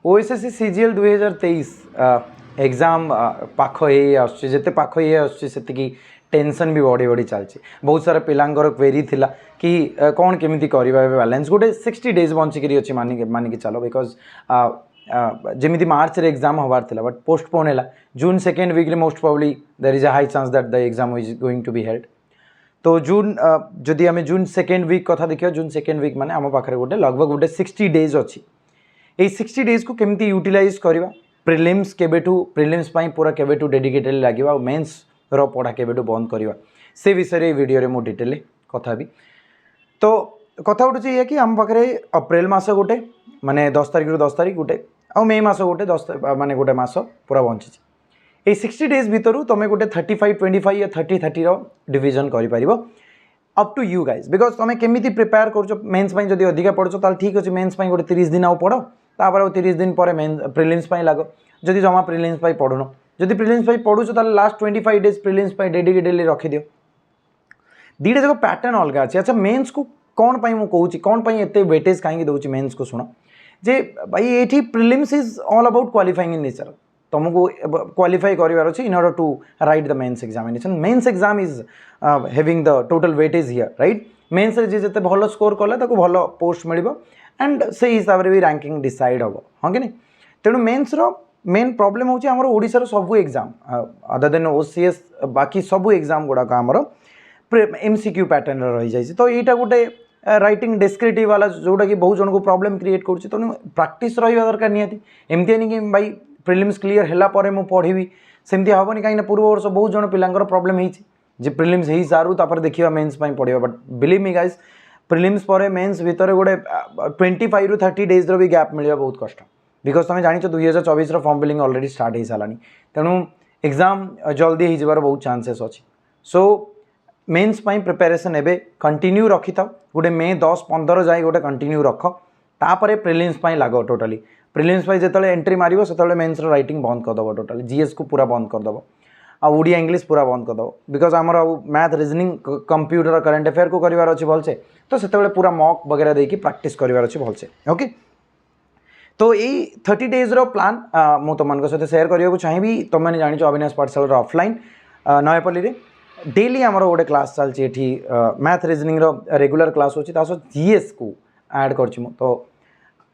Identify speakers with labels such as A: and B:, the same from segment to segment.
A: OSSC CGL 2023 exam पाख जिते पाख से टेंशन भी बढ़ी बढ़ी चलती बहुत सारा पिलांगर क्वेरी थिला कि कौन केमिति करबा बैलेंस गोटे 60 डेज बंचिकी अच्छी मानिक चलो बिकज जमी मार्च रे एग्जाम हबार थिला बट पोस्टपोन है जून सेकेंड वीक रे most probably there is a high chance that the exam is going to be held. तो जून जदि आम जून सेकेंड वीक कथा देखिए जून सेकेंड वीक माने आम पाखे गोटे लगभग गोटे 60 डेज अच्छी ये 60 डेज को केमती यूटिलाइज करवा प्रिलिम्स केबेठू प्रिलिम्स पूरा केबेठू डेडिकेटेड लगे और मेन्स रो पढ़ा केबेठू बंद करवा से विषय वीडियो रे मो डिटेल कथा भी। तो कथा उठुची ये कि आम पाखे अप्रैल मास गोटे माने 10 तारिख रु 10 तारिख गोटे आ मे मास गोटे 10 माने गोटे मास पूरा बंची ये 60 डेज भितर तुम गोटे 35-25 या 30-30 डिविजन कर up to you guys because तुम केमी प्रिपेयर कर मेन्स जब अधिका पढ़ुच तो ठीक अच्छे मेन्स गोटे 30 दिन आउ पढ़ तापर 30 दिन पर मेन प्रिलिम्स लाग जदि जमा प्रिलिम्स पढ़ुन जदि प्रिलिम्स पढ़ुच तो लास्ट 25 डेज प्रिलिम्स डेडिकेटेडली रखिदियो दीटा जाक पैटर्न अलग अच्छे। अच्छा मेन्स को कौन पाई मु कहूँ कौन पाई एते वेटेज कहीं दूसरी मेन्स को शुण जे भाई ये prelims is all about qualifying in nature तुमको क्वालिफाई करार अच्छे in order to write the mains examination mains exam is having the total weightage here right mains रे जिते भल स्कोर कले ताको भल पोस्ट मिल एंड से हिसाब से भी रैंकिंग डिसाइड हम हाँ कि नहीं तेणु मेन्स रो मेन प्रॉब्लम होची हमर ओडिसा सबू एग्जाम अदर देन ओसीएस बाकी सबू एग्जाम गुड़ाक आमर एमसीक्यू पैटर्न रही जाए तो यहाँ गोटे राइटिंग डेस्क्रिप्टिव वाला जोटा कि बहुत जन को प्रॉब्लम क्रिएट करुच्ची तेणु प्रैक्टिस रहा दरकार निहाती एमती नहीं कि भाई प्रिलिम्स क्लियर है पर मुझे पढ़ी सेमती हेनी कहीं पूर्व वर्ष बहुत जन पिलांकर प्रॉब्लम होती प्रिलिम्स हो सारू तापर देखा मेन्स पढ़ा but believe me guys prelims पर मेन्स भितर गोटे 25 ରୁ 30 डेज भी गैप मिलवा बहुत कष्ट बिकज तुम जान 2024 फॉर्म फिलिंग ऑलरेडी स्टार्ट हो सारा तेणु एग्जाम जल्दी हो बहुत चांसेस अच्छी सो मेन्स प्रिपेरेसन एवं कंटिन्यू रखी था गोटे मे 10-15 जाए गोटे कंटिन्यू रख तापर प्रिलिम्स लाग टोटाली प्रिलिम्स जो एंट्री मार से मेन्स राइटिंग बंद करदेव टोटाली जीएस को पूरा बंद करदेव आ ओडिया इंग्लिश पूरा बंद करदेव बिकज आमर math reasoning computer current affair को करार अच्छे भलसे तो से पूरा मॉक वगैरह देकी प्रैक्टिस करार अच्छे भलसे ओके। तो यही 30 डेज रो प्लान मु तुम सहित शेयर करने को चाहिए तुम मैंने जान अविनाश पाठशाला ऑफलाइन नयापल्ली रे डेली आमर गोटे क्लास चलती मैथ रिजनिंग रेगुलर क्लास होची जीएस को ऐड कर तो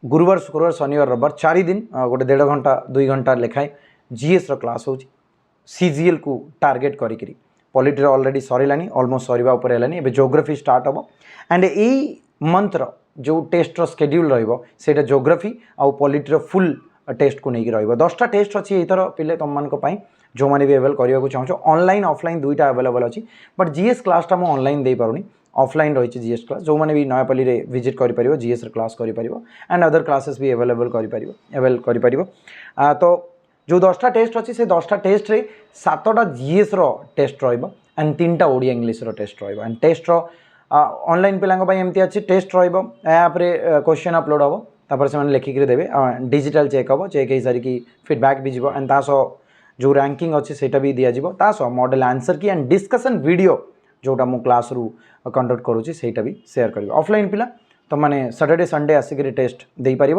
A: गुरुवार शुक्रवार शनिवार रविवार 4 दिन गोटे 1.5 घंटा 2 घंटा लेखाएं जीएस रो क्लास होची सीजीएल को टार्गेट करी पॉलिटी ऑलरेडी सरिलानी ऑलमोस्ट सरवा उपर है एबे ज्योग्राफी स्टार्ट हम एंड यही मंथर जो टेस्ट शेड्यूल रहा ज्योग्राफी आउ पॉलिटी फुल टेस्ट को लेकिन रहा 10टा टेस्ट अच्छी एथर पिले तुम मान जो मैंने भी एवेल करने को चाहूँ ऑनलाइन ऑफलाइन दुईटा अवेलेबल अच्छी बट जीएस क्लासटा मुझे ऑनलाइन दे पारुनी ऑफलाइन रही जीएस क्लास जो मैंने भी नयापल्ली रे विजिट कर जीएस क्लास कर एंड अदर क्लासेस भी एवेलेबल कर तो जो 10टा टेस्ट अच्छी से 10टा टेस्ट रे 7टा जीएस रो टेस्ट एंड 3टा ओडिया इंग्लिश रो टेस्ट एंड टेस्ट रो ऑनलाइन पिलांको एमती अच्छी टेस्ट रहा क्वेश्चन अपलोड हम तापर से लिखिक देवे डिजिटल चेक हम चेक हो सारी फीडबैक भी जीव एंड जो रैंकिंग अच्छी सेटा भी दिज्व मॉडल आंसर की एंड डिस्कशन वीडियो जोटा मु क्लास रू कंडक्ट करुँची सेटा भी शेयर कर ऑफलाइन पिला तो मैंने सैटरडे संडे आसिक टेस्ट दे पार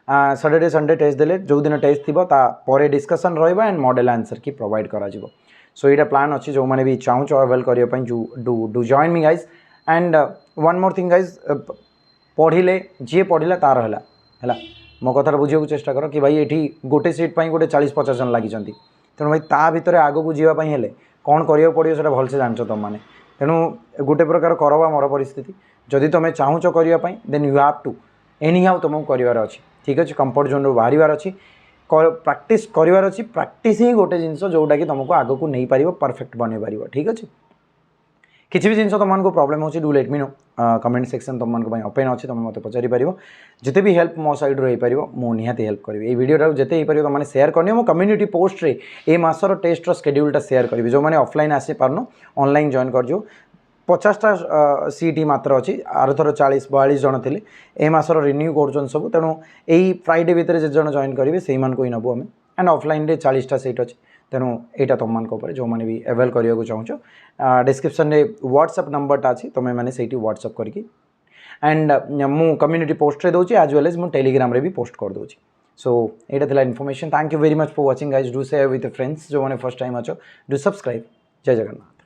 A: सैटरडे संडे टेस्ट देले जो दिन टेस्ट थी तापर डिस्कसन रहा एंड मॉडल आंसर की प्रोवाइड करा सो यहाँ प्लान अच्छी जो मैंने भी चाहूँ अवेल करने do join me guys and one more thing guys पढ़िले जी पढ़ला तार है मो कथा बुझे चेष्टा कर कि भाई ये गोटे सीट पर गोटे 40-50 जन लगी तेणु भाई ता भितर आग को जीवाई हेले कौन करा पड़ो से भलसे जान तुम मैंने तेणु गोटे प्रकार करवा मोर परिस्थिति जदि तुम चाहूच करने then you have to anyhow तुमको करार अच्छी ठीक अच्छे कंफर्ट जोन बाहर अच्छी प्रैक्टिस करार अच्छी प्रैक्टिस ही गोटे जिनस जोटा कि तुमको आग को नहीं पार परफेक्ट बन पार ठीक अच्छे किसी भी जिन तुमको प्रॉब्लम हो do let me know comment section तुम ओपन अच्छे तुम मत पचारि पार जिते भी हेल्प मो साइड रही पार मु निहाती हेल्प करी ये वीडियो जिते हो तुमने शेयर करनी मो कम्युनिटी पोस्ट रे ए मासर टेस्ट शेड्यूलटा शेयर करी जो मैंने ऑफलाइन आसी पारन ऑनलाइन जॉइन कर 50टा सीट मात्र अच्छी आरथर 40-42 जन थे ए मासर रिन्यू कर सब तेणु यही फ्राइडे भितर जे जन जॉइन करेंगे से को ही नबू आम एंड ऑफलाइन 40टा सीट अच्छी तेणु यहाँ तुम जो मैंने भी एवेल करने को चाहूँ डिस्क्रिप्शन रे व्हाट्सएप नंबरटा अच्छी तुम मैंने से व्हाट्सएप करके एंड मु कम्युनिटी पोस्ट रे दूसरी एज वेल एज मु टेलीग्राम रे भी पोस्ट कर दूसरी सो यहाँ information thank you very much for watching guys do share with friends जो मैंने फर्स्ट टाइम अच्छो डू सब्सक्राइब जय जगन्नाथ।